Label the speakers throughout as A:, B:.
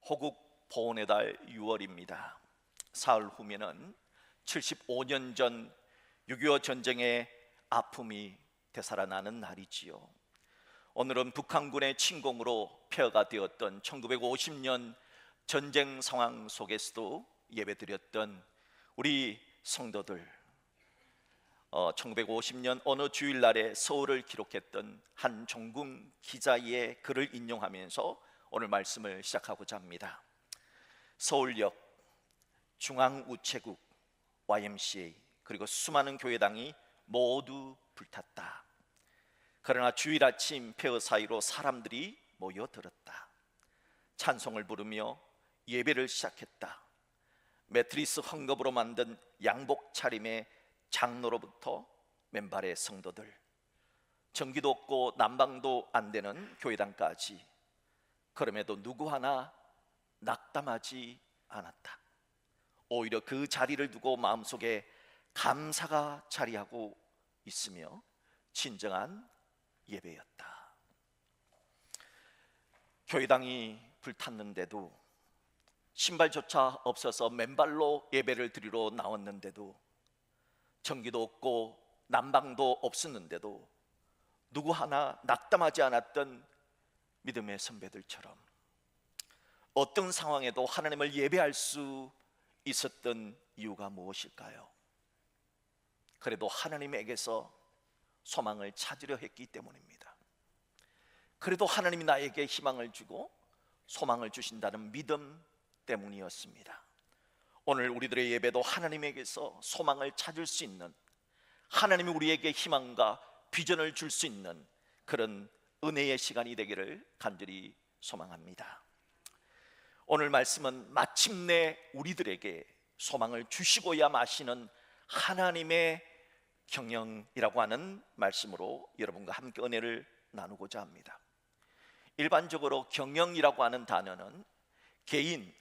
A: 호국 보훈의 달 6월입니다. 사흘 후면은 75년 전 6.25 전쟁의 아픔이 되살아나는 날이지요. 오늘은 북한군의 침공으로 폐허가 되었던 1950년 전쟁 상황 속에서도 예배드렸던 우리 성도들, 1950년 어느 주일날에 서울을 기록했던 한종궁 기자의 글을 인용하면서 오늘 말씀을 시작하고자 합니다. 서울역, 중앙우체국, YMCA 그리고 수많은 교회당이 모두 불탔다. 그러나 주일 아침 폐허 사이로 사람들이 모여들었다. 찬송을 부르며 예배를 시작했다. 매트리스 헝겊으로 만든 양복 차림의 장로로부터 맨발의 성도들, 전기도 없고 난방도 안 되는 교회당까지, 그럼에도 누구 하나 낙담하지 않았다. 오히려 그 자리를 두고 마음속에 감사가 자리하고 있으며 진정한 예배였다. 교회당이 불탔는데도, 신발조차 없어서 맨발로 예배를 드리러 나왔는데도, 전기도 없고 난방도 없었는데도 누구 하나 낙담하지 않았던 믿음의 선배들처럼 어떤 상황에도 하나님을 예배할 수 있었던 이유가 무엇일까요? 그래도 하나님에게서 소망을 찾으려 했기 때문입니다. 그래도 하나님이 나에게 희망을 주고 소망을 주신다는 믿음 때문이었습니다. 오늘 우리들의 예배도 하나님에게서 소망을 찾을 수 있는, 하나님이 우리에게 희망과 비전을 줄 수 있는 그런 은혜의 시간이 되기를 간절히 소망합니다. 오늘 말씀은 마침내 우리들에게 소망을 주시고야 마시는 하나님의 경영이라고 하는 말씀으로 여러분과 함께 은혜를 나누고자 합니다. 일반적으로 경영이라고 하는 단어는 개인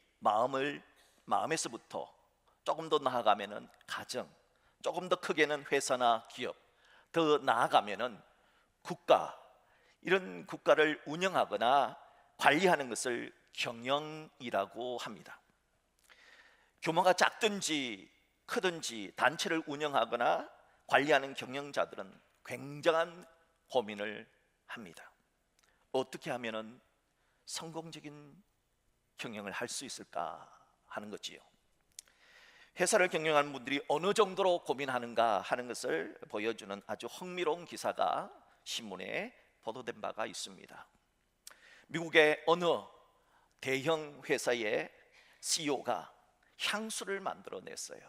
A: 마음에서부터 조금 더 나아가면은 가정, 조금 더 크게는 회사나 기업, 더 나아가면은 국가, 이런 국가를 운영하거나 관리하는 것을 경영이라고 합니다. 규모가 작든지 크든지 단체를 운영하거나 관리하는 경영자들은 굉장한 고민을 합니다. 어떻게 하면은 성공적인 경영을 할 수 있을까 하는 거지요. 회사를 경영하는 분들이 어느 정도로 고민하는가 하는 것을 보여주는 아주 흥미로운 기사가 신문에 보도된 바가 있습니다. 미국의 어느 대형 회사의 CEO가 향수를 만들어냈어요.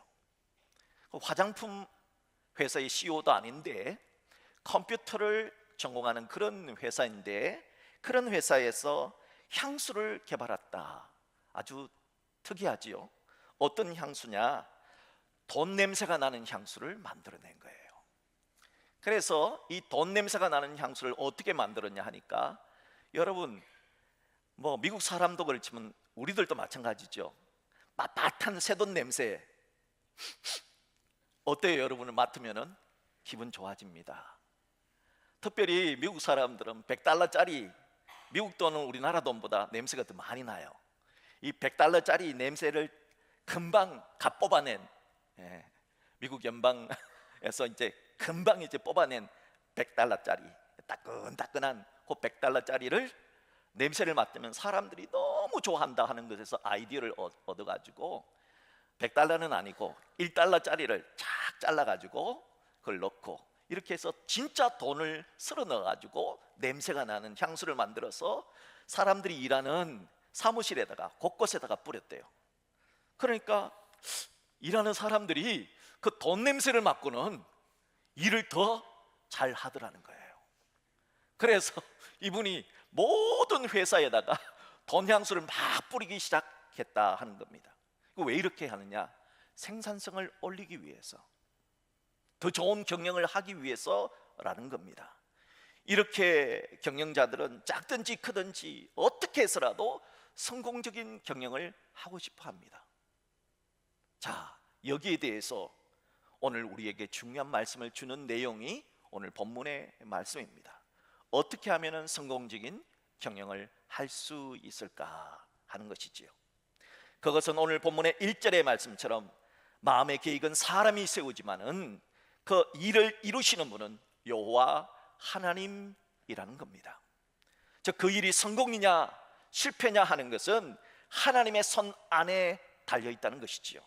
A: 화장품 회사의 CEO도 아닌데 컴퓨터를 전공하는 그런 회사인데, 그런 회사에서 향수를 개발했다. 아주 특이하지요. 어떤 향수냐? 돈 냄새가 나는 향수를 만들어낸 거예요. 그래서 이 돈 냄새가 나는 향수를 어떻게 만들었냐 하니까, 여러분 미국 사람도 그렇지만 우리들도 마찬가지죠. 빳빳한 새돈 냄새 어때요? 여러분을 맡으면은 기분 좋아집니다. 특별히 미국 사람들은 $100짜리, 미국 돈은 우리나라 돈보다 냄새가 더 많이 나요. 이 $100짜리 냄새를 금방 갓 뽑아낸, 미국 연방에서 이제 금방 뽑아낸 $100짜리, 따끈따끈한 그 $100짜리를 냄새를 맡으면 사람들이 너무 좋아한다 하는 것에서 아이디어를 얻어가지고 $100는 아니고 $1짜리를 착 잘라가지고 그걸 넣고, 이렇게 해서 진짜 돈을 쓸어 넣어가지고 냄새가 나는 향수를 만들어서 사람들이 일하는 사무실에다가 곳곳에다가 뿌렸대요. 그러니까 일하는 사람들이 그 돈 냄새를 맡고는 일을 더 잘 하더라는 거예요. 그래서 이분이 모든 회사에다가 돈 향수를 막 뿌리기 시작했다 하는 겁니다. 왜 이렇게 하느냐? 생산성을 올리기 위해서, 더 좋은 경영을 하기 위해서라는 겁니다. 이렇게 경영자들은 작든지 크든지 어떻게 해서라도 성공적인 경영을 하고 싶어 합니다. 자, 여기에 대해서 오늘 우리에게 중요한 말씀을 주는 내용이 오늘 본문의 말씀입니다. 어떻게 하면 성공적인 경영을 할 수 있을까 하는 것이지요. 그것은 오늘 본문의 1절의 말씀처럼 마음의 계획은 사람이 세우지만은 그 일을 이루시는 분은 여호와 하나님이라는 겁니다. 즉 그 일이 성공이냐 실패냐 하는 것은 하나님의 손 안에 달려 있다는 것이지요.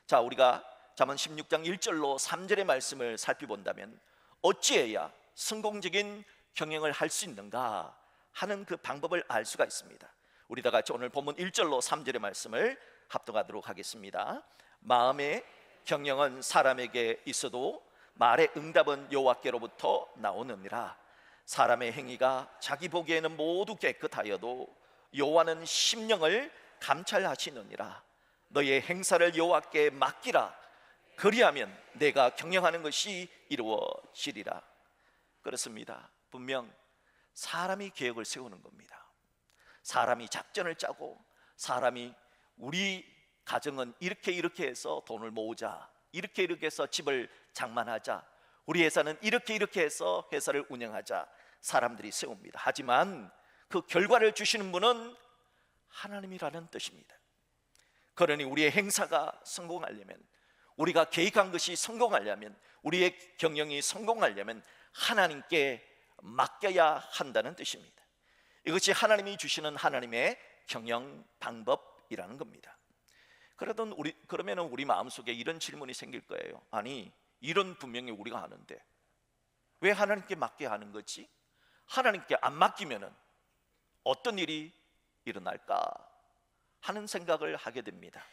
A: 자, 우리가 잠언 16장 1절로 3절의 말씀을 살펴본다면 어찌해야 성공적인 경영을 할 수 있는가 하는 그 방법을 알 수가 있습니다. 우리 다 같이 오늘 본문 1절로 3절의 말씀을 합독하도록 하겠습니다. 마음의 경영은 사람에게 있어도 말의 응답은 여호와께로부터 나오느니라. 사람의 행위가 자기 보기에는 모두 깨끗하여도 여호와는 심령을 감찰하시느니라. 너의 행사를 여호와께 맡기라. 그리하면 내가 경영하는 것이 이루어지리라. 그렇습니다. 분명 사람이 계획을 세우는 겁니다. 사람이 작전을 짜고 사람이 우리 가정은 이렇게 해서 돈을 모으자, 이렇게 해서 집을 장만하자, 우리 회사는 이렇게 해서 회사를 운영하자, 사람들이 세웁니다. 하지만 그 결과를 주시는 분은 하나님이라는 뜻입니다. 그러니 우리의 행사가 성공하려면, 우리가 계획한 것이 성공하려면, 우리의 경영이 성공하려면 하나님께 맡겨야 한다는 뜻입니다. 이것이 하나님이 주시는 하나님의 경영 방법이라는 겁니다. 그러면 우리 마음속에 이런 질문이 생길 거예요. 아니, 일은 분명히 우리가 하는데 왜 하나님께 맡겨야 하는 거지? 하나님께 안 맡기면 어떤 일이 일어날까 하는 생각을 하게 됩니다.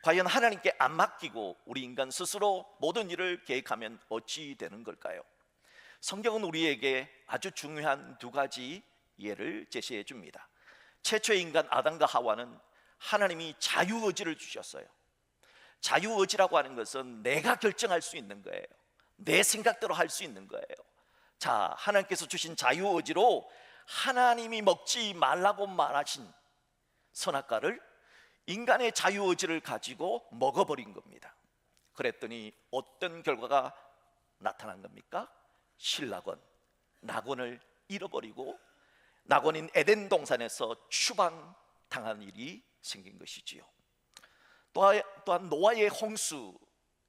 A: 과연 하나님께 안 맡기고 우리 인간 스스로 모든 일을 계획하면 어찌 되는 걸까요? 성경은 우리에게 아주 중요한 두 가지 예를 제시해 줍니다. 최초의 인간 아담과 하와는 하나님이 자유의지를 주셨어요. 자유의지라고 하는 것은 내가 결정할 수 있는 거예요. 내 생각대로 할 수 있는 거예요. 자, 하나님께서 주신 자유의지로 하나님이 먹지 말라고 말하신 선악과를 인간의 자유의지를 가지고 먹어버린 겁니다. 그랬더니 어떤 결과가 나타난 겁니까? 신락원, 낙원을 잃어버리고 낙원인 에덴 동산에서 추방당한 일이 생긴 것이지요. 또한 노아의 홍수,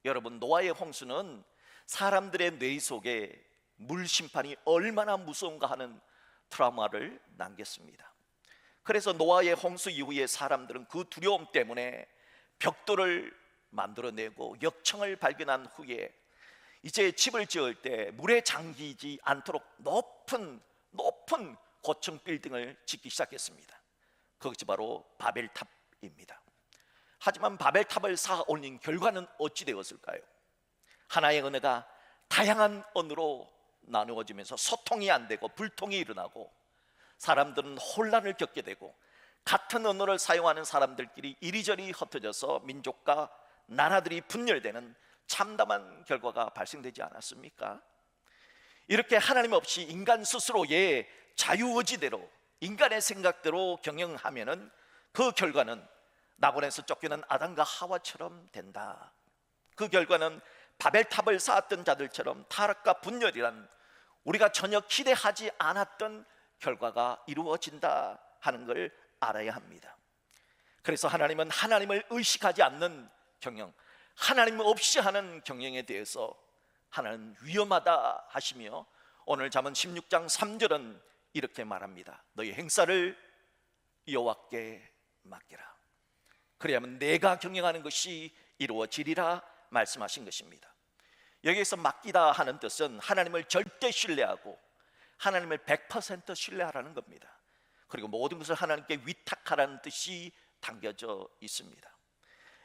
A: 여러분, 노아의 홍수는 사람들의 뇌 속에 물 심판이 얼마나 무서운가 하는 트라우마를 남겼습니다. 그래서 노아의 홍수 이후에 사람들은 그 두려움 때문에 벽돌을 만들어내고 역청을 발견한 후에 이제 집을 지을 때 물에 잠기지 않도록 높은 고층 빌딩을 짓기 시작했습니다. 그것이 바로 바벨탑입니다. 하지만 바벨탑을 쌓아 올린 결과는 어찌 되었을까요? 하나의 은혜가 다양한 언어로 나누어지면서 소통이 안 되고 불통이 일어나고 사람들은 혼란을 겪게 되고 같은 언어를 사용하는 사람들끼리 이리저리 흩어져서 민족과 나라들이 분열되는 참담한 결과가 발생되지 않았습니까? 이렇게 하나님 없이 인간 스스로의 자유의지대로 인간의 생각대로 경영하면은 그 결과는 낙원에서 쫓겨난 아담과 하와처럼 된다. 그 결과는 바벨탑을 쌓았던 자들처럼 타락과 분열이란 우리가 전혀 기대하지 않았던 결과가 이루어진다 하는 걸 알아야 합니다. 그래서 하나님은 하나님을 의식하지 않는 경영, 하나님 없이 하는 경영에 대해서 하나님 위험하다 하시며 오늘 잠언 16장 3절은 이렇게 말합니다. 너희 행사를 여호와께 맡기라. 그래야만 내가 경영하는 것이 이루어지리라 말씀하신 것입니다. 여기에서 맡기다 하는 뜻은 하나님을 절대 신뢰하고 하나님을 100% 신뢰하라는 겁니다. 그리고 모든 것을 하나님께 위탁하라는 뜻이 담겨져 있습니다.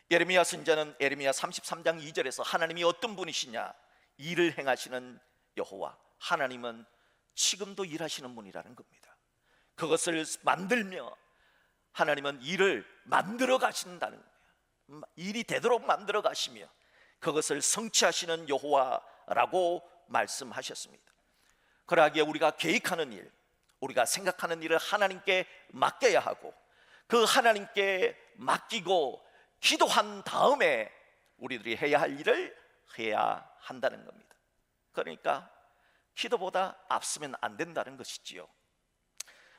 A: 예레미야 선지자는 예레미야 33장 2절에서 하나님이 어떤 분이시냐, 일을 행하시는 여호와, 하나님은 지금도 일하시는 분이라는 겁니다. 그것을 만들며 하나님은 일을 만들어 가신다는 거예요. 일이 되도록 만들어 가시며 그것을 성취하시는 여호와라고 말씀하셨습니다. 그러기에 우리가 계획하는 일, 우리가 생각하는 일을 하나님께 맡겨야 하고 그 하나님께 맡기고 기도한 다음에 우리들이 해야 할 일을 해야 한다는 겁니다. 그러니까 기도보다 앞서면 안 된다는 것이지요.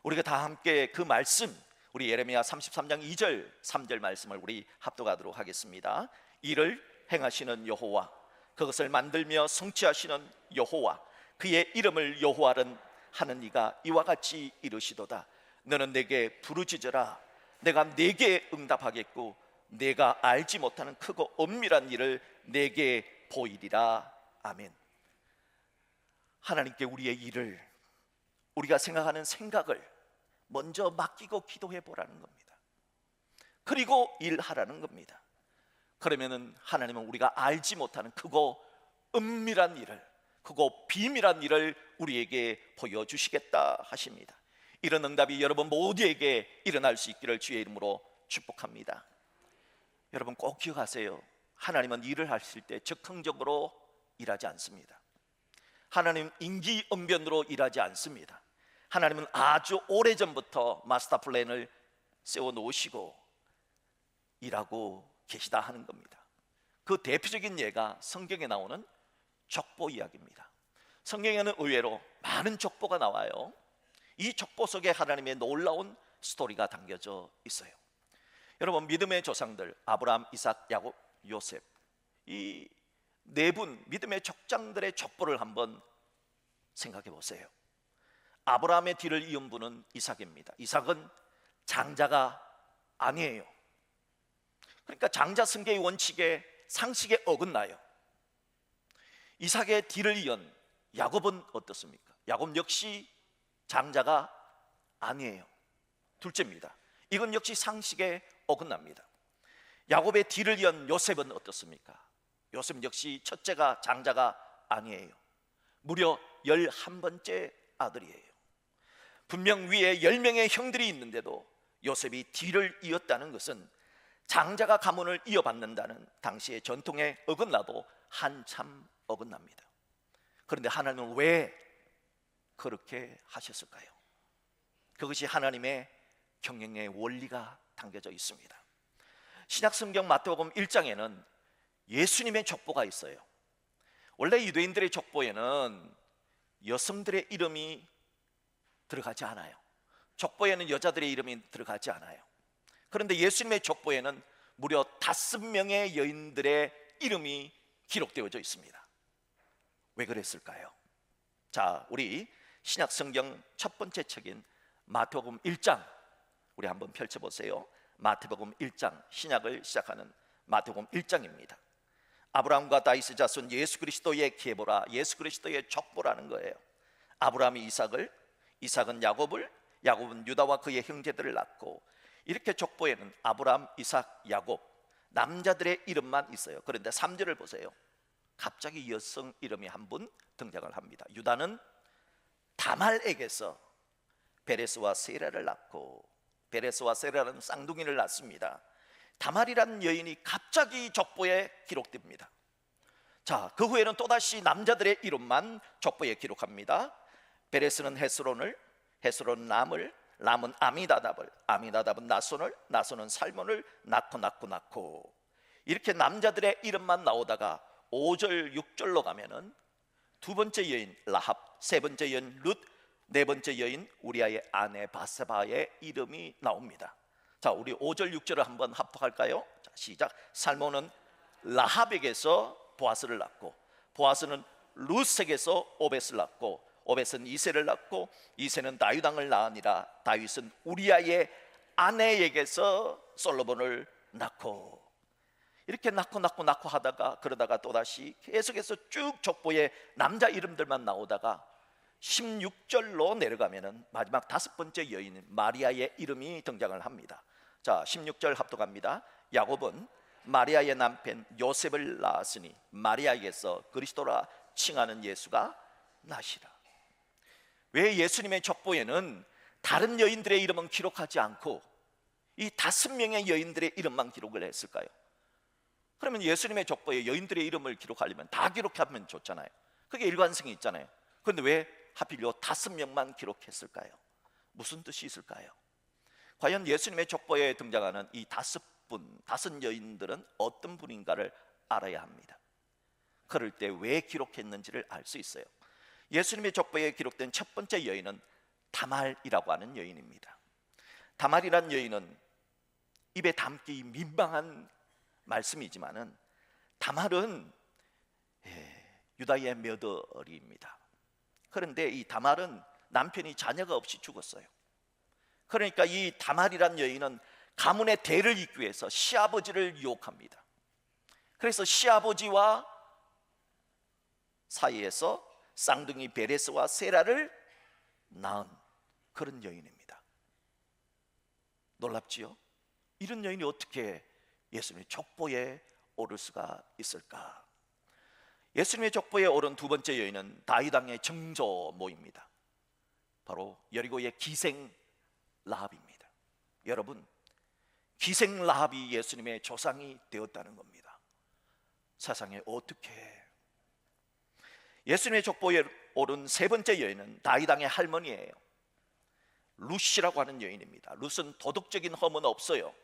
A: 우리가 다 함께 그 말씀, 우리 예레미야 33장 2절 3절 말씀을 우리 합독하도록 하겠습니다. 이를 행하시는 여호와, 그것을 만들며 성취하시는 여호와, 그의 이름을 여호와는 하는 이가 이와 같이 이르시도다. 너는 내게 부르짖으라. 내가 내게 응답하겠고 내가 알지 못하는 크고 엄밀한 일을 내게 보이리라. 아멘. 하나님께 우리의 일을, 우리가 생각하는 생각을 먼저 맡기고 기도해 보라는 겁니다. 그리고 일하라는 겁니다. 그러면은 하나님은 우리가 알지 못하는 크고 은밀한 일을, 크고 비밀한 일을 우리에게 보여주시겠다 하십니다. 이런 응답이 여러분 모두에게 일어날 수 있기를 주의 이름으로 축복합니다. 여러분 꼭 기억하세요. 하나님은 일을 하실 때 즉흥적으로 일하지 않습니다. 하나님은 임기응변으로 일하지 않습니다. 하나님은 아주 오래전부터 마스터 플랜을 세워놓으시고 일하고 계시다 하는 겁니다. 그 대표적인 예가 성경에 나오는 족보 이야기입니다. 성경에는 의외로 많은 족보가 나와요. 이 족보 속에 하나님의 놀라운 스토리가 담겨져 있어요. 여러분 믿음의 조상들 아브라함, 이삭, 야곱, 요셉, 이 네 분 믿음의 족장들의 족보를 한번 생각해 보세요. 아브라함의 뒤를 이은 분은 이삭입니다. 이삭은 장자가 아니에요. 그러니까 장자 승계의 원칙에 상식에 어긋나요. 이삭의 뒤를 이은 야곱은 어떻습니까? 야곱 역시 장자가 아니에요. 둘째입니다. 이건 역시 상식에 어긋납니다. 야곱의 뒤를 이은 요셉은 어떻습니까? 요셉 역시 첫째가 장자가 아니에요. 무려 11번째 아들이에요. 분명 위에 10명의 형들이 있는데도 요셉이 뒤를 이었다는 것은 장자가 가문을 이어받는다는 당시의 전통에 어긋나도 한참 어긋납니다. 그런데 하나님은 왜 그렇게 하셨을까요? 그것이 하나님의 경영의 원리가 담겨져 있습니다. 신약성경 마태복음 1장에는 예수님의 족보가 있어요. 원래 유대인들의 족보에는 여성들의 이름이 들어가지 않아요. 족보에는 여자들의 이름이 들어가지 않아요. 그런데 예수님의 족보에는 무려 5명의 여인들의 이름이 기록되어져 있습니다. 왜 그랬을까요? 자, 우리 신약성경 첫 번째 책인 마태복음 1장 우리 한번 펼쳐보세요. 마태복음 1장, 신약을 시작하는 마태복음 1장입니다. 아브라함과 다윗의 자손 예수 그리스도의 계보라, 예수 그리스도의 족보라는 거예요. 아브라함이 이삭을, 이삭은 야곱을, 야곱은 유다와 그의 형제들을 낳고, 이렇게 족보에는 아브라함, 이삭, 야곱 남자들의 이름만 있어요. 그런데 3절을 보세요. 갑자기 여성 이름이 한 분 등장을 합니다. 유다는 다말에게서 베레스와 세라를 낳고, 베레스와 세라는 쌍둥이를 낳습니다. 다말이라는 여인이 갑자기 족보에 기록됩니다. 자, 그 후에는 또다시 남자들의 이름만 족보에 기록합니다. 베레스는 헤스론을, 헤스론은 람을, 람은 아미나답을, 아미나답은 나손을, 나손은 살몬을 낳고 이렇게 남자들의 이름만 나오다가 5절 6절로 가면은 두 번째 여인 라합, 세 번째 여인 룻, 네 번째 여인 우리아의 아내 바세바의 이름이 나옵니다. 자, 우리 5절 6절을 한번 합독할까요? 자, 시작. 살몬은 라합에게서 보아스를 낳고, 보아스는 룻에게서 오벳을 낳고, 오벳은 이새를 낳고, 이새는 다윗 왕을 낳으니라. 다윗은 우리아의 아내에게서 솔로몬을 낳고, 이렇게 낳고 하다가, 그러다가 또다시 계속해서 쭉 족보에 남자 이름들만 나오다가 16절로 내려가면은 마지막 5번째 여인 마리아의 이름이 등장을 합니다. 자, 16절 합독합니다. 야곱은 마리아의 남편 요셉을 낳았으니 마리아에게서 그리스도라 칭하는 예수가 나시라. 왜 예수님의 족보에는 다른 여인들의 이름은 기록하지 않고 이 5명의 여인들의 이름만 기록을 했을까요? 그러면 예수님의 족보에 여인들의 이름을 기록하려면 다 기록하면 좋잖아요. 그게 일관성이 있잖아요. 그런데 왜 하필 요 5명만 기록했을까요? 무슨 뜻이 있을까요? 과연 예수님의 족보에 등장하는 이 5 여인들은 어떤 분인가를 알아야 합니다. 그럴 때 왜 기록했는지를 알 수 있어요. 예수님의 족보에 기록된 첫 번째 여인은 다말이라고 하는 여인입니다. 다말이란 여인은 입에 담기 민망한 말씀이지만은 다말은 유다의 맏아들입니다. 그런데 이 다말은 남편이 자녀가 없이 죽었어요. 그러니까 이 다말이란 여인은 가문의 대를 잇기 위해서 시아버지를 유혹합니다. 그래서 시아버지와 사이에서 쌍둥이 베레스와 세라를 낳은 그런 여인입니다. 놀랍지요? 이런 여인이 어떻게 예수님의 족보에 오를 수가 있을까? 예수님의 족보에 오른 두 번째 여인은 다윗 왕의 정조모입니다. 바로 여리고의 기생 라합입니다. 여러분, 기생 라합이 예수님의 조상이 되었다는 겁니다. 세상에 어떻게? 예수님의 족보에 오른 세 번째 여인은 다윗 왕의 할머니예요. 룻이라고 하는 여인입니다. 룻은 도덕적인 험은 없어요.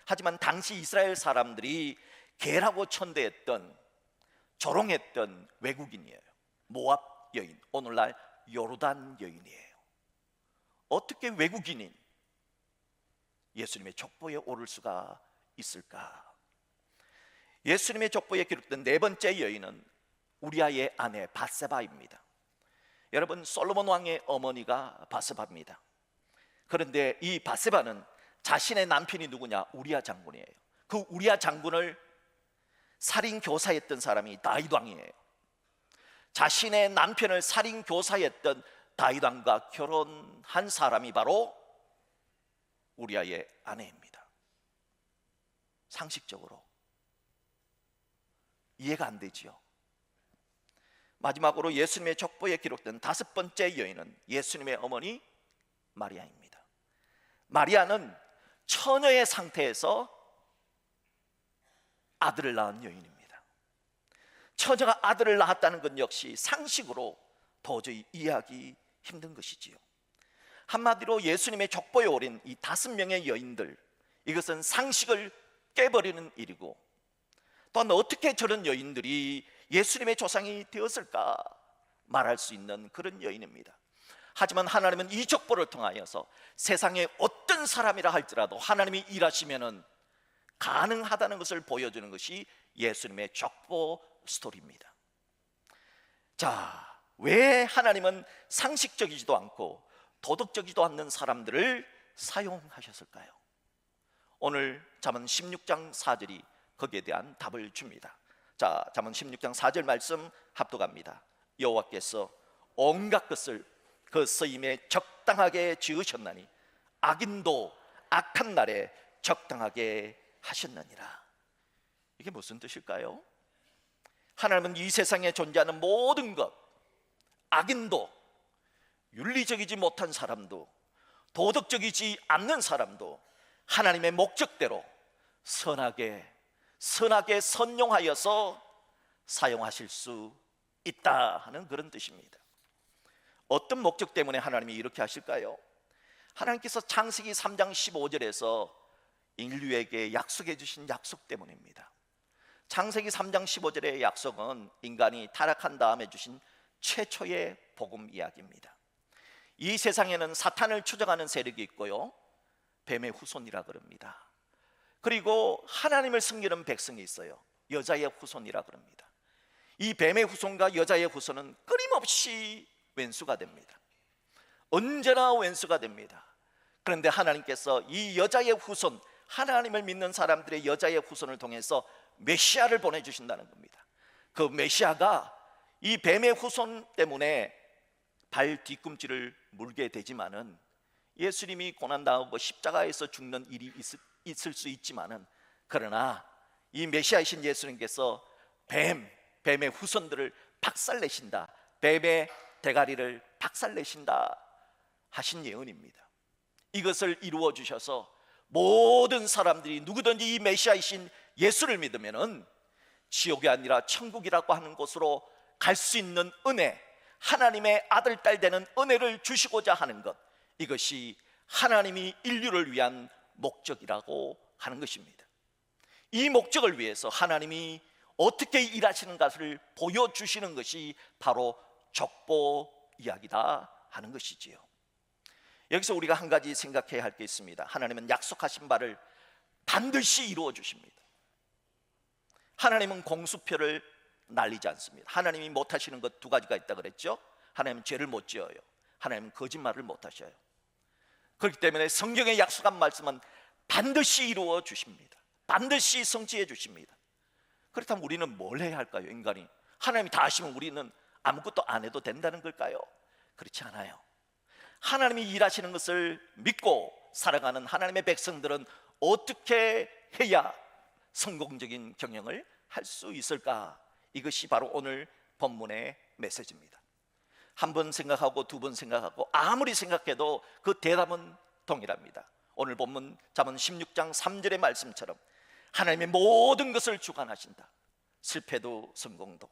A: 하지만 당시 이스라엘 사람들이 게라고 천대했던, 조롱했던 외국인이에요. 모압 여인, 오늘날 요르단 여인이에요. 어떻게 외국인인 예수님의 족보에 오를 수가 있을까? 예수님의 족보에 기록된 네 번째 여인은 우리아의 아내 바세바입니다. 여러분, 솔로몬 왕의 어머니가 바세바입니다. 그런데 이 바세바는 자신의 남편이 누구냐? 우리아 장군이에요. 그 우리아 장군을 살인 교사했던 사람이 다윗 왕이에요. 자신의 남편을 살인 교사했던 다윗 왕과 결혼한 사람이 바로 우리아의 아내입니다. 상식적으로 이해가 안 되지요. 마지막으로 예수님의 족보에 기록된 다섯 번째 여인은 예수님의 어머니 마리아입니다. 마리아는 처녀의 상태에서 아들을 낳은 여인입니다. 처녀가 아들을 낳았다는 것 역시 상식으로 도저히 이해하기 힘든 것이지요. 한마디로 예수님의 족보에 오른 이 5명의 여인들, 이것은 상식을 깨버리는 일이고, 또한 어떻게 저런 여인들이 예수님의 조상이 되었을까 말할 수 있는 그런 여인입니다. 하지만 하나님은 이 족보를 통하여서 세상에 어떤 사람이라 할지라도 하나님이 일하시면은 가능하다는 것을 보여주는 것이 예수님의 족보 스토리입니다. 자, 왜 하나님은 상식적이지도 않고 도덕적이지도 않는 사람들을 사용하셨을까요? 오늘 잠언 16장 4절이 거기에 대한 답을 줍니다. 자, 잠언 16장 4절 말씀 합독합니다. 여호와께서 온갖 것을 그 쓰임에 적당하게 지으셨나니 악인도 악한 날에 적당하게 하셨느니라. 이게 무슨 뜻일까요? 하나님은 이 세상에 존재하는 모든 것, 악인도, 윤리적이지 못한 사람도, 도덕적이지 않는 사람도 하나님의 목적대로 선하게 선용하여서 사용하실 수 있다 하는 그런 뜻입니다. 어떤 목적 때문에 하나님이 이렇게 하실까요? 하나님께서 창세기 3장 15절에서 인류에게 약속해 주신 약속 때문입니다. 창세기 3장 15절의 약속은 인간이 타락한 다음에 주신 최초의 복음 이야기입니다. 이 세상에는 사탄을 추종하는 세력이 있고요, 뱀의 후손이라 그럽니다. 그리고 하나님을 섬기는 백성이 있어요. 여자의 후손이라 그럽니다. 이 뱀의 후손과 여자의 후손은 끊임없이 왼수가 됩니다. 언제나 왼수가 됩니다. 그런데 하나님께서 이 여자의 후손, 하나님을 믿는 사람들의 여자의 후손을 통해서 메시아를 보내주신다는 겁니다. 그 메시아가 이 뱀의 후손 때문에 발 뒤꿈치를 물게 되지만은, 예수님이 고난당하고 십자가에서 죽는 일이 있을 수 있지만은, 그러나 이 메시아이신 예수님께서 뱀의 후손들을 박살내신다, 뱀의 대가리를 박살내신다 하신 예언입니다. 이것을 이루어 주셔서 모든 사람들이 누구든지 이 메시아이신 예수를 믿으면은 지옥이 아니라 천국이라고 하는 곳으로 갈 수 있는 은혜, 하나님의 아들 딸 되는 은혜를 주시고자 하는 것, 이것이 하나님이 인류를 위한 목적이라고 하는 것입니다. 이 목적을 위해서 하나님이 어떻게 일하시는 것을 보여주시는 것이 바로 족보 이야기다 하는 것이지요. 여기서 우리가 한 가지 생각해야 할 게 있습니다. 하나님은 약속하신 바를 반드시 이루어 주십니다. 하나님은 공수표를 날리지 않습니다. 하나님이 못하시는 것 두 가지가 있다 그랬죠. 하나님은 죄를 못 지어요. 하나님은 거짓말을 못 하셔요. 그렇기 때문에 성경에 약속한 말씀은 반드시 이루어 주십니다. 반드시 성취해 주십니다. 그렇다면 우리는 뭘 해야 할까요? 인간이 하나님이 다 하시면 우리는 아무것도 안 해도 된다는 걸까요? 그렇지 않아요. 하나님이 일하시는 것을 믿고 살아가는 하나님의 백성들은 어떻게 해야 성공적인 경영을 할 수 있을까? 이것이 바로 오늘 본문의 메시지입니다. 한 번 생각하고 두 번 생각하고 아무리 생각해도 그 대답은 동일합니다. 오늘 본문 잠언 16장 3절의 말씀처럼 하나님의 모든 것을 주관하신다. 실패도 성공도,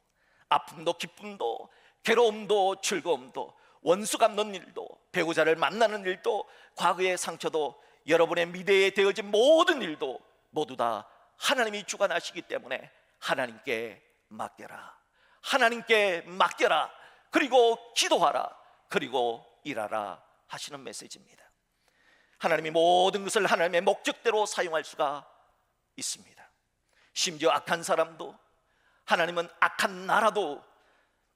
A: 아픔도 기쁨도, 괴로움도 즐거움도, 원수 갚는 일도, 배우자를 만나는 일도, 과거의 상처도, 여러분의 미래에 되어진 모든 일도 모두 다 하나님이 주관하시기 때문에 하나님께 맡겨라. 하나님께 맡겨라. 그리고 기도하라. 그리고 일하라 하시는 메시지입니다. 하나님이 모든 것을 하나님의 목적대로 사용할 수가 있습니다. 심지어 악한 사람도, 하나님은 악한 나라도,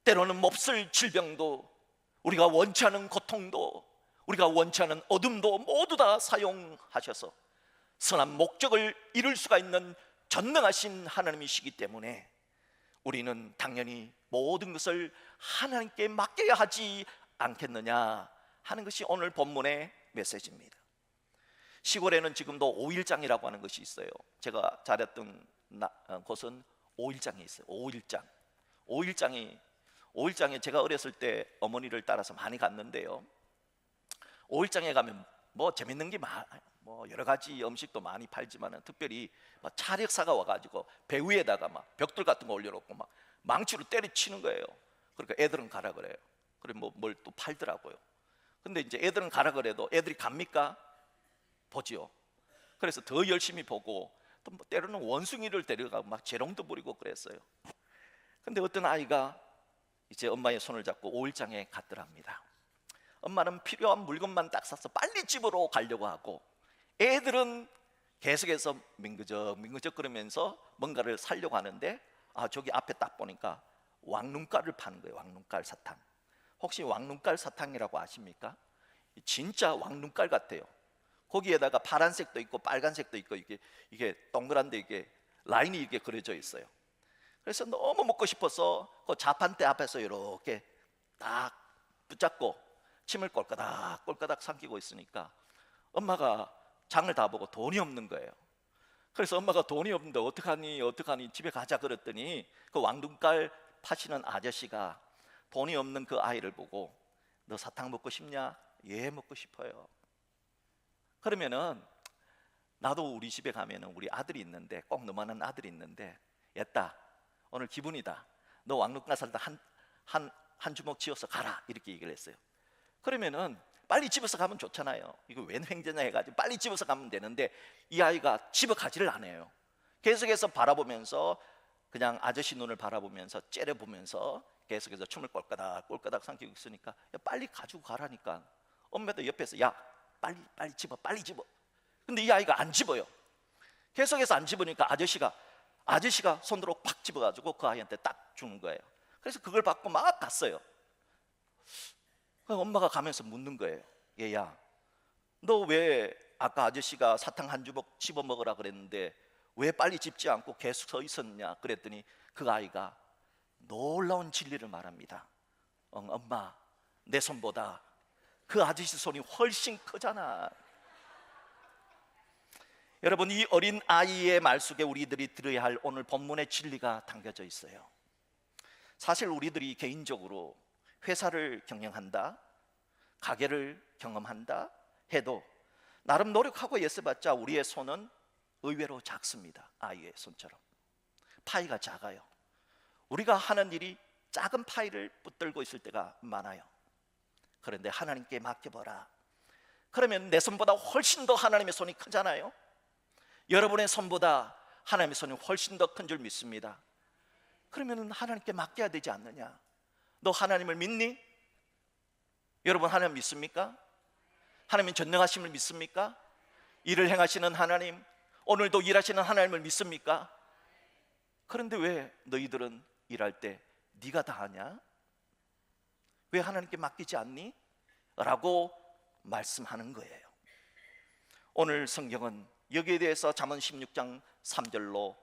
A: 때로는 몹쓸 질병도, 우리가 원치 않은 고통도, 우리가 원치 않은 어둠도 모두 다 사용하셔서 선한 목적을 이룰 수가 있는 전능하신 하나님이시기 때문에 우리는 당연히 모든 것을 하나님께 맡겨야 하지 않겠느냐 하는 것이 오늘 본문의 메시지입니다. 시골에는 지금도 5일장이라고 하는 것이 있어요. 제가 자랐던 곳은 5일장이 있어요. 5일장에 제가 어렸을 때 어머니를 따라서 많이 갔는데요, 5일장에 가면 뭐 재밌는 게 뭐 여러 가지 음식도 많이 팔지만 특별히 차력사가 와가지고 배 위에다가 막 벽돌 같은 거 올려놓고 막 망치로 때려치는 거예요. 그러니까 애들은 가라 그래요. 그래 뭐 뭘 또 팔더라고요. 근데 이제 애들은 가라 그래도 애들이 갑니까? 보지요. 그래서 더 열심히 보고 또 뭐 때로는 원숭이를 데려가고 막 재롱도 부리고 그랬어요. 근데 어떤 아이가 이제 엄마의 손을 잡고 5일장에 갔더랍니다. 엄마는 필요한 물건만 딱 사서 빨리 집으로 가려고 하고, 애들은 계속해서 민그적 그러면서 뭔가를 사려고 하는데, 저기 앞에 딱 보니까 왕눈깔을 파는 거예요. 왕눈깔 사탕. 혹시 왕눈깔 사탕이라고 아십니까? 진짜 왕눈깔 같아요. 거기에다가 파란색도 있고 빨간색도 있고 이게 동그란데 이게 라인이 이렇게 그려져 있어요. 그래서 너무 먹고 싶어서 그 자판대 앞에서 이렇게 딱 붙잡고 침을 꼴까닥 삼키고 있으니까 엄마가 장을 다 보고 돈이 없는 거예요. 그래서 엄마가 돈이 없는데 어떡하니 집에 가자 그랬더니 그 왕눈깔 파시는 아저씨가 돈이 없는 그 아이를 보고 너 사탕 먹고 싶냐? 예, 먹고 싶어요. 그러면은 나도 우리 집에 가면은 우리 아들이 있는데, 꼭 너만한 아들이 있는데, 얘따 오늘 기분이다. 너 왕눈깔 살다 한 주먹 쥐어서 가라 이렇게 얘기를 했어요. 그러면은 빨리 집어서 가면 좋잖아요. 이거 웬 횡재냐 해가지고 빨리 집어서 가면 되는데 이 아이가 집어 가지를 않아요. 계속해서 바라보면서 그냥 아저씨 눈을 바라보면서 째려보면서 계속해서 춤을 꼴까닥 삼키고 있으니까 야, 빨리 가지고 가라니까. 엄마도 옆에서 야 빨리 집어 빨리 집어. 근데 이 아이가 안 집어요. 계속해서 안 집으니까 아저씨가 손으로 팍 집어가지고 그 아이한테 딱 주는 거예요. 그래서 그걸 받고 막 갔어요. 엄마가 가면서 묻는 거예요. 얘야, 너 왜 아까 아저씨가 사탕 한 주먹 집어 먹으라 그랬는데 왜 빨리 집지 않고 계속 서 있었냐 그랬더니 그 아이가 놀라운 진리를 말합니다. 엄마, 내 손보다 그 아저씨 손이 훨씬 크잖아. 여러분, 이 어린 아이의 말 속에 우리들이 들어야 할 오늘 본문의 진리가 담겨져 있어요. 사실 우리들이 개인적으로 회사를 경영한다, 가게를 경험한다 해도 나름 노력하고 애써봤자 우리의 손은 의외로 작습니다. 아이의 손처럼 파이가 작아요. 우리가 하는 일이 작은 파이를 붙들고 있을 때가 많아요. 그런데 하나님께 맡겨보라. 그러면 내 손보다 훨씬 더 하나님의 손이 크잖아요. 여러분의 손보다 하나님의 손이 훨씬 더 큰 줄 믿습니다. 그러면 하나님께 맡겨야 되지 않느냐? 너 하나님을 믿니? 여러분 하나님 믿습니까? 하나님은 전능하심을 믿습니까? 일을 행하시는 하나님, 오늘도 일하시는 하나님을 믿습니까? 그런데 왜 너희들은 일할 때 네가 다 하냐? 왜 하나님께 맡기지 않니? 라고 말씀하는 거예요. 오늘 성경은 여기에 대해서 잠언 16장 3절로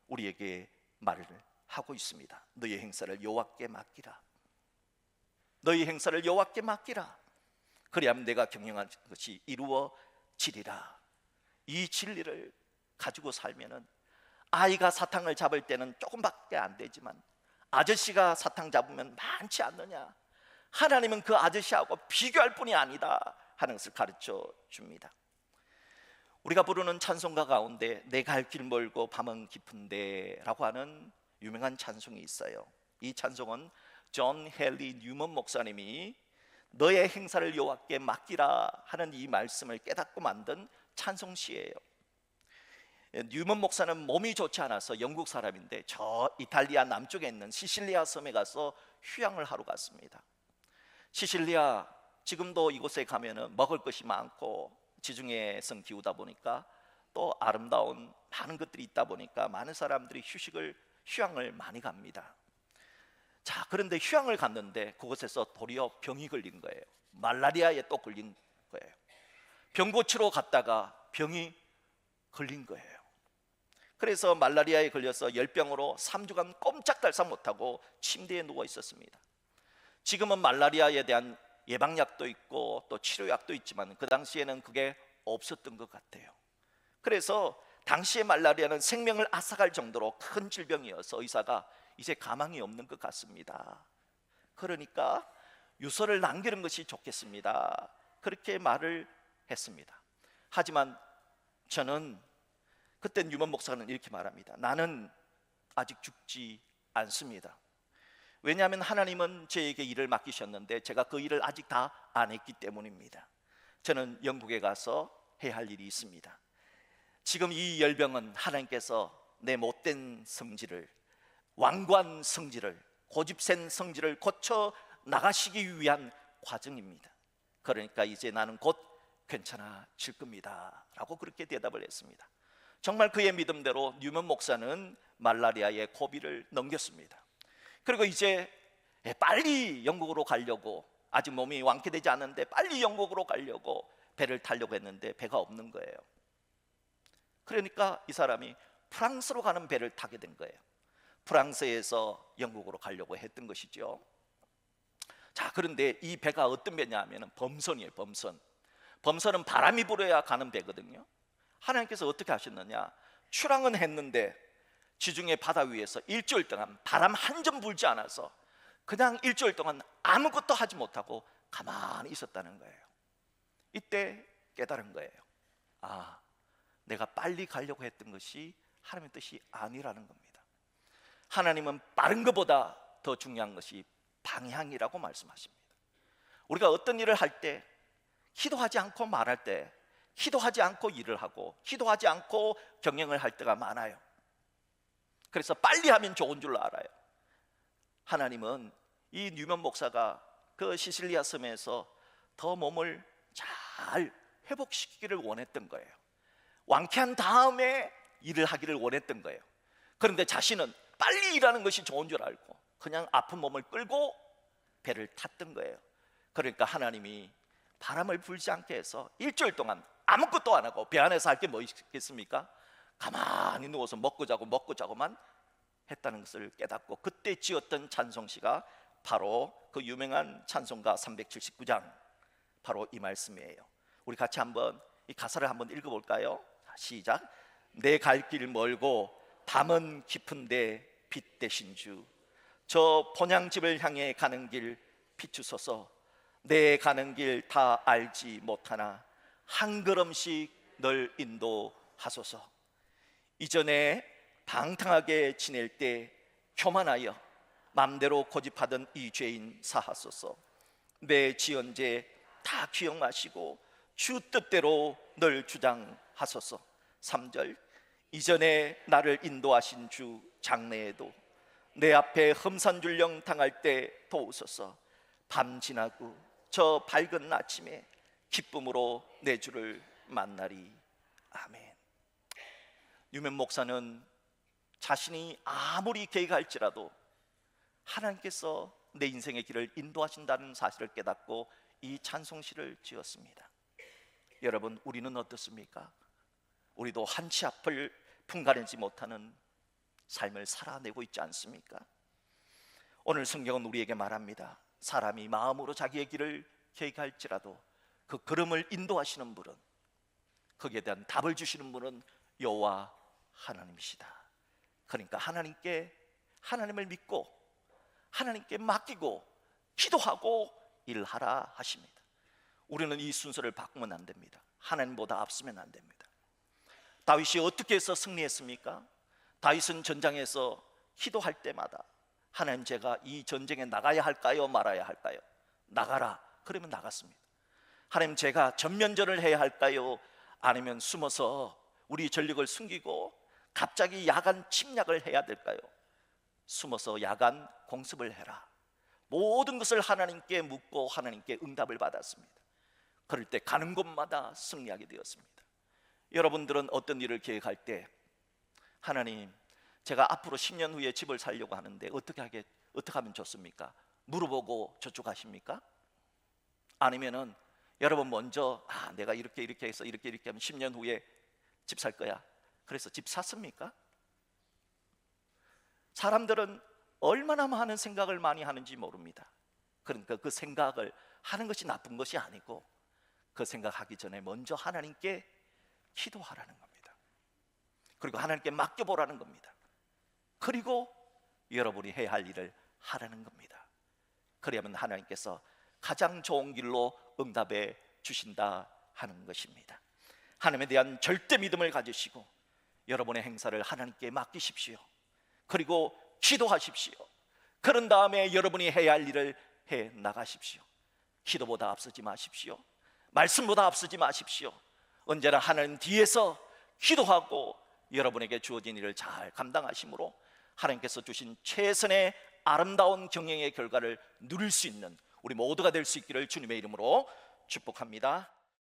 A: 우리에게 말을 하고 있습니다. 너희 행사를 여호와께 맡기라. 너희 행사를 여호와께 맡기라. 그리하면 내가 경영한 것이 이루어지리라. 이 진리를 가지고 살면은 아이가 사탕을 잡을 때는 조금밖에 안 되지만 아저씨가 사탕 잡으면 많지 않느냐? 하나님은 그 아저씨하고 비교할 뿐이 아니다 하는 것을 가르쳐 줍니다. 우리가 부르는 찬송가 가운데 내 갈 길 멀고 밤은 깊은데 라고 하는 유명한 찬송이 있어요. 이 찬송은 존 헨리 뉴먼 목사님이 너의 행사를 여호와께 맡기라 하는 이 말씀을 깨닫고 만든 찬송시예요. 뉴먼 목사는 몸이 좋지 않아서 영국 사람인데 저 이탈리아 남쪽에 있는 시실리아 섬에 가서 휴양을 하러 갔습니다. 시실리아, 지금도 이곳에 가면은 먹을 것이 많고 지중해 성 기후다 보니까 또 아름다운 많은 것들이 있다 보니까 많은 사람들이 휴양을 많이 갑니다. 자, 그런데 휴양을 갔는데 그곳에서 도리어 병이 걸린 거예요. 말라리아에 또 걸린 거예요. 병 고치러 갔다가 병이 걸린 거예요. 그래서 말라리아에 걸려서 열병으로 3주간 꼼짝달싹 못하고 침대에 누워 있었습니다. 지금은 말라리아에 대한 예방약도 있고 또 치료약도 있지만 그 당시에는 그게 없었던 것 같아요. 그래서 당시의 말라리아는 생명을 앗아갈 정도로 큰 질병이어서 의사가 이제 가망이 없는 것 같습니다. 그러니까 유서를 남기는 것이 좋겠습니다. 그렇게 말을 했습니다. 하지만 저는 그때 뉴먼 목사는 이렇게 말합니다. 나는 아직 죽지 않습니다. 왜냐하면 하나님은 저에게 일을 맡기셨는데 제가 그 일을 아직 다 안 했기 때문입니다. 저는 영국에 가서 해야 할 일이 있습니다. 지금 이 열병은 하나님께서 내 못된 성질을, 완고한 성질을, 고집센 성질을 고쳐 나가시기 위한 과정입니다. 그러니까 이제 나는 곧 괜찮아질 겁니다 라고 그렇게 대답을 했습니다. 정말 그의 믿음대로 뉴먼 목사는 말라리아의 고비를 넘겼습니다. 그리고 이제 빨리 영국으로 가려고, 아직 몸이 완쾌되지 않은데 빨리 영국으로 가려고 배를 타려고 했는데 배가 없는 거예요. 그러니까 이 사람이 프랑스로 가는 배를 타게 된 거예요. 프랑스에서 영국으로 가려고 했던 것이죠. 자, 그런데 이 배가 어떤 배냐 하면 범선이에요. 범선은 바람이 불어야 가는 배거든요. 하나님께서 어떻게 하셨느냐, 출항은 했는데 지중해 바다 위에서 일주일 동안 바람 한 점 불지 않아서 그냥 일주일 동안 아무것도 하지 못하고 가만히 있었다는 거예요. 이때 깨달은 거예요. 아, 내가 빨리 가려고 했던 것이 하나님의 뜻이 아니라는 겁니다. 하나님은 빠른 것보다 더 중요한 것이 방향이라고 말씀하십니다. 우리가 어떤 일을 할 때 기도하지 않고 말할 때, 기도하지 않고 일을 하고 기도하지 않고 경영을 할 때가 많아요. 그래서 빨리 하면 좋은 줄 알아요. 하나님은 이 뉴먼 목사가 그 시실리아 섬에서 더 몸을 잘 회복시키기를 원했던 거예요. 완쾌한 다음에 일을 하기를 원했던 거예요. 그런데 자신은 빨리 일하는 것이 좋은 줄 알고 그냥 아픈 몸을 끌고 배를 탔던 거예요. 그러니까 하나님이 바람을 불지 않게 해서 일주일 동안 아무것도 안 하고 배 안에서 할 게 뭐 있겠습니까? 가만히 누워서 먹고 자고만 했다는 것을 깨닫고 그때 지었던 찬송시가 바로 그 유명한 찬송가 379장, 바로 이 말씀이에요. 우리 같이 한번 이 가사를 한번 읽어볼까요? 시작. 내 갈 길 멀고 밤은 깊은데 빛 대신 주, 저 본향집을 향해 가는 길 비추소서. 내 가는 길 다 알지 못하나 한 걸음씩 널 인도하소서. 이전에 방탕하게 지낼 때 교만하여 맘대로 고집하던 이 죄인 사하소서. 내 지은 죄 다 기억마시고 주 뜻대로 널 주장하소서. 3절. 이전에 나를 인도하신 주 장래에도 내 앞에 험산줄령 당할 때 도우소서. 밤 지나고 저 밝은 아침에 기쁨으로 내 주를 만나리. 아멘. 유면 목사는 자신이 아무리 계획할지라도 하나님께서 내 인생의 길을 인도하신다는 사실을 깨닫고 이 찬송시를 지었습니다. 여러분, 우리는 어떻습니까? 우리도 한치 앞을 분간하지 못하는 삶을 살아내고 있지 않습니까? 오늘 성경은 우리에게 말합니다. 사람이 마음으로 자기의 길을 계획할지라도 그 걸음을 인도하시는 분은, 거기에 대한 답을 주시는 분은 여호와 하나님이시다. 그러니까 하나님을 믿고 하나님께 맡기고 기도하고 일하라 하십니다. 우리는 이 순서를 바꾸면 안 됩니다. 하나님보다 앞서면 안 됩니다. 다윗이 어떻게 해서 승리했습니까? 다윗은 전장에서 기도할 때마다 하나님, 제가 이 전쟁에 나가야 할까요? 말아야 할까요? 나가라. 그러면 나갔습니다. 하나님, 제가 전면전을 해야 할까요? 아니면 숨어서 우리 전력을 숨기고 갑자기 야간 침략을 해야 될까요? 숨어서 야간 공습을 해라. 모든 것을 하나님께 묻고 하나님께 응답을 받았습니다. 그럴 때 가는 곳마다 승리하게 되었습니다. 여러분들은 어떤 일을 계획할 때, 하나님, 제가 앞으로 10년 후에 집을 살려고 하는데 어떻게 하면 좋습니까? 물어보고 저축하십니까? 아니면은 여러분 먼저 내가 이렇게 해서 이렇게 하면 10년 후에 집 살 거야, 그래서 집 샀습니까? 사람들은 얼마나 많은 생각을 많이 하는지 모릅니다. 그러니까 그 생각을 하는 것이 나쁜 것이 아니고, 그 생각하기 전에 먼저 하나님께 기도하라는 겁니다. 그리고 하나님께 맡겨보라는 겁니다. 그리고 여러분이 해야 할 일을 하라는 겁니다. 그러면 하나님께서 가장 좋은 길로 응답해 주신다 하는 것입니다. 하나님에 대한 절대 믿음을 가지시고 여러분의 행사를 하나님께 맡기십시오. 그리고 기도하십시오. 그런 다음에 여러분이 해야 할 일을 해 나가십시오. 기도보다 앞서지 마십시오. 말씀보다 앞서지 마십시오. 언제나 하나님 뒤에서 기도하고 여러분에게 주어진 일을 잘 감당하심으로 하나님께서 주신 최선의 아름다운 경영의 결과를 누릴 수 있는 우리 모두가 될 수 있기를 주님의 이름으로 축복합니다.